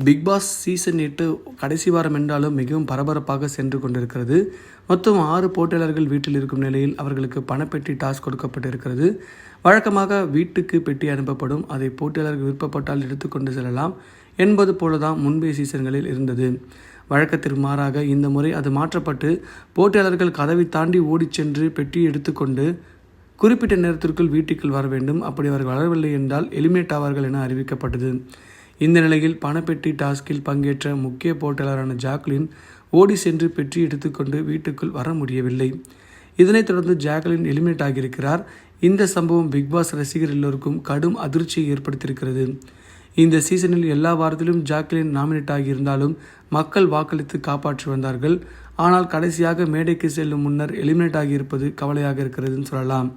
Big Boss season 8 கடைசி வாரம் என்றாலும் மிகவும் பரபரப்பாக சென்று கொண்டிருக்கிறது. மொத்தம் 6 போட்டியாளர்கள் வீட்டில் இருக்கும் நிலையில் அவர்களுக்கு பணப்பெட்டி டாஸ்க் கொடுக்கப்பட்டிருக்கிறது. வழக்கமாக வீட்டுக்கு பெட்டி அனுப்பப்படும், அதை போட்டியாளர்கள் விருப்பப்பட்டால் எடுத்துக்கொண்டு செல்லலாம் என்பது போலதான் முன்பே சீசன்களில் இருந்தது. வழக்கத்திற்கு மாறாக இந்த முறை அது மாற்றப்பட்டு போட்டியாளர்கள் கதவை தாண்டி ஓடிச் சென்று பெட்டியை எடுத்துக்கொண்டு குறிப்பிட்ட நேரத்திற்குள் வீட்டுக்குள் வர வேண்டும். அப்படி அவர்கள் வரவில்லை என்றால் எலிமினேட் ஆவார்கள் என அறிவிக்கப்பட்டது. இந்த நிலையில் பணப்பெட்டி டாஸ்கில் பங்கேற்ற முக்கிய போட்டியாளரான ஜாக்லின் ஓடி சென்று பெட்டி எடுத்துக்கொண்டு வீட்டுக்குள் வர முடியவில்லை. இதனைத் தொடர்ந்து ஜாக்லின் எலிமினேட் ஆகியிருக்கிறார். இந்த சம்பவம் பிக்பாஸ் ரசிகர் எல்லோருக்கும் கடும் அதிர்ச்சியை ஏற்படுத்தியிருக்கிறது. இந்த சீசனில் எல்லா வாரத்திலும் ஜாக்லின் நாமினேட் ஆகியிருந்தாலும் மக்கள் வாக்களித்து காப்பாற்றி வந்தார்கள். ஆனால் கடைசியாக மேடைக்கு செல்லும் முன்னர் எலிமினேட் ஆகியிருப்பது கவலையாக இருக்கிறதுன்னு சொல்லலாம்.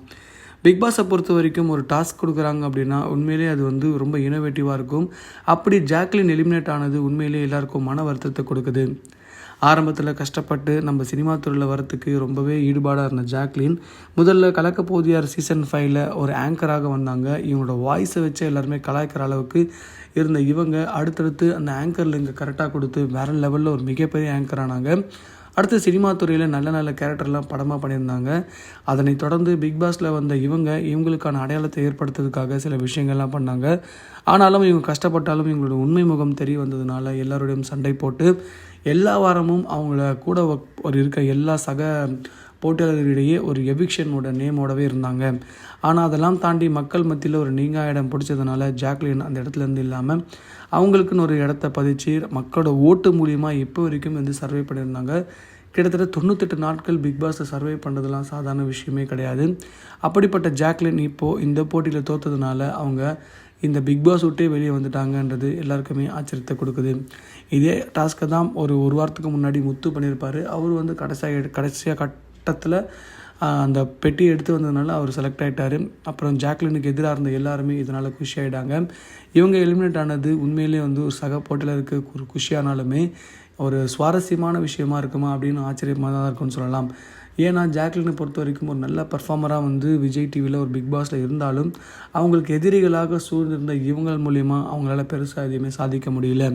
பிக்பாஸை பொறுத்த வரைக்கும் ஒரு டாஸ்க் கொடுக்குறாங்க அப்படின்னா உண்மையிலே அது ரொம்ப இனோவேட்டிவாக இருக்கும். அப்படி ஜாக்லின் எலிமினேட் ஆனது உண்மையிலே எல்லாருக்கும் மன வருத்தத்தை கொடுக்குது. ஆரம்பத்தில் கஷ்டப்பட்டு நம்ம சினிமா துறையில் வரத்துக்கு ரொம்பவே ஈடுபாடாக இருந்த ஜாக்லின் முதல்ல கலக்கப்போதியார் சீசன் 5 ஒரு ஆங்கராக வந்தாங்க. இவங்களோட வாய்ஸை வச்சு எல்லாருமே கலாய்க்கிற அளவுக்கு இருந்த இவங்க அடுத்தடுத்து அந்த ஆங்கரில் இங்கே கரெக்டாக கொடுத்து வேறு லெவலில் ஒரு மிகப்பெரிய ஆங்கர் ஆனாங்க. அடுத்து சினிமா துறையில் நல்ல நல்ல கேரக்டர்லாம் படமாக பண்ணியிருந்தாங்க. அதனைத் தொடர்ந்து பிக்பாஸில் வந்த இவங்களுக்கான அடையாளத்தை ஏற்படுத்துறதுக்காக சில விஷயங்கள்லாம் பண்ணாங்க. ஆனாலும் இவங்க கஷ்டப்பட்டாலும் இவங்களோட உண்மை முகம் தெரிய வந்ததுனால எல்லாரோடையும் சண்டை போட்டு எல்லா வாரமும் அவங்கள கூட இருக்க எல்லா சக போட்டியாளர்களிடையே ஒரு எவிக்ஷனோட நேமோடவே இருந்தாங்க. ஆனால் அதெல்லாம் தாண்டி மக்கள் மத்தியில் ஒரு நீங்கா இடம் பிடிச்சதுனால ஜாக்லின் அந்த இடத்துலேருந்து இல்லாமல் அவங்களுக்குன்னு ஒரு இடத்த பதிச்சு மக்களோட ஓட்டு மூலியமாக இப்போ வரைக்கும் சர்வே பண்ணியிருந்தாங்க. கிட்டத்தட்ட 98 நாட்கள் பிக்பாஸை சர்வே பண்ணுறதுலாம் சாதாரண விஷயமே கிடையாது. அப்படிப்பட்ட ஜாக்லின் இப்போது இந்த போட்டியில் தோற்றதுனால அவங்க இந்த பிக்பாஸ் விட்டே வெளியே வந்துட்டாங்கன்றது எல்லாருக்குமே ஆச்சரியத்தை கொடுக்குது. இதே டாஸ்க்கை தான் ஒரு வாரத்துக்கு முன்னாடி முத்து பண்ணியிருப்பார். அவர் கடைசியாக கட்டத்தில் அந்த பெட்டி எடுத்து வந்ததுனால அவர் செலக்ட் ஆகிட்டார். அப்புறம் ஜாக்லினுக்கு எதிராக இருந்த எல்லாருமே இதனால் குஷி ஆகிட்டாங்க. இவங்க எலிமினேட் ஆனது உண்மையிலே ஒரு சக போட்டியாளருக்கு ஒரு குஷியானாலுமே ஒரு சுவாரஸ்யமான விஷயமா இருக்குமா அப்படின்னு ஆச்சரியமாக தான் இருக்குன்னு சொல்லலாம். ஏன்னா ஜாக்லினை பொறுத்த வரைக்கும் ஒரு நல்ல பர்ஃபார்மராக விஜய் டிவியில் ஒரு பிக் பாஸில் இருந்தாலும் அவங்களுக்கு எதிரிகளாக சூழ்ந்திருந்த இவங்க மூலயமா அவங்களால பெருசாக எதுவுமே சாதிக்க முடியல.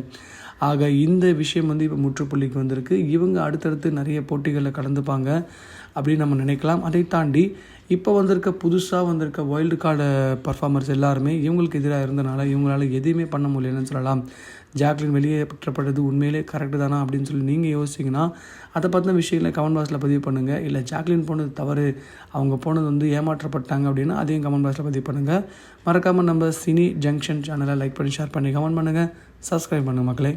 ஆக இந்த விஷயம் இப்போ முற்றுப்புள்ளிக்கு வந்திருக்கு. இவங்க அடுத்தடுத்து நிறைய போட்டிகளில் கலந்துப்பாங்க அப்படின்னு நம்ம நினைக்கலாம். அதை தாண்டி இப்போ புதுசாக வந்திருக்க வைல்டு கார்டு பர்ஃபார்மர்ஸ் எல்லாருமே இவங்களுக்கு எதிராக இருந்தனால இவங்களால எதுவுமே பண்ண முடியலன்னு சொல்லலாம். ஜாக்லின் வெளியேற்றப்பட்டது உண்மையிலே கரெக்டு தானா அப்படின்னு சொல்லி நீங்கள் யோசிச்சிங்கன்னா அதை பற்றின விஷயங்களை கமெண்ட் பாக்ஸில் பதிவு பண்ணுங்கள். இல்லை ஜாக்லின் போனது தவறு, அவங்க போனது ஏமாற்றப்பட்டாங்க அப்படின்னா அதையும் கமெண்ட் பாக்ஸில் பதிவு பண்ணுங்கள். மறக்காமல் நம்ம சினி ஜங்ஷன் சேனலை லைக் பண்ணி ஷேர் பண்ணி கமெண்ட் பண்ணுங்கள். சப்ஸ்கிரைப் பண்ணுங்கள் மக்களே.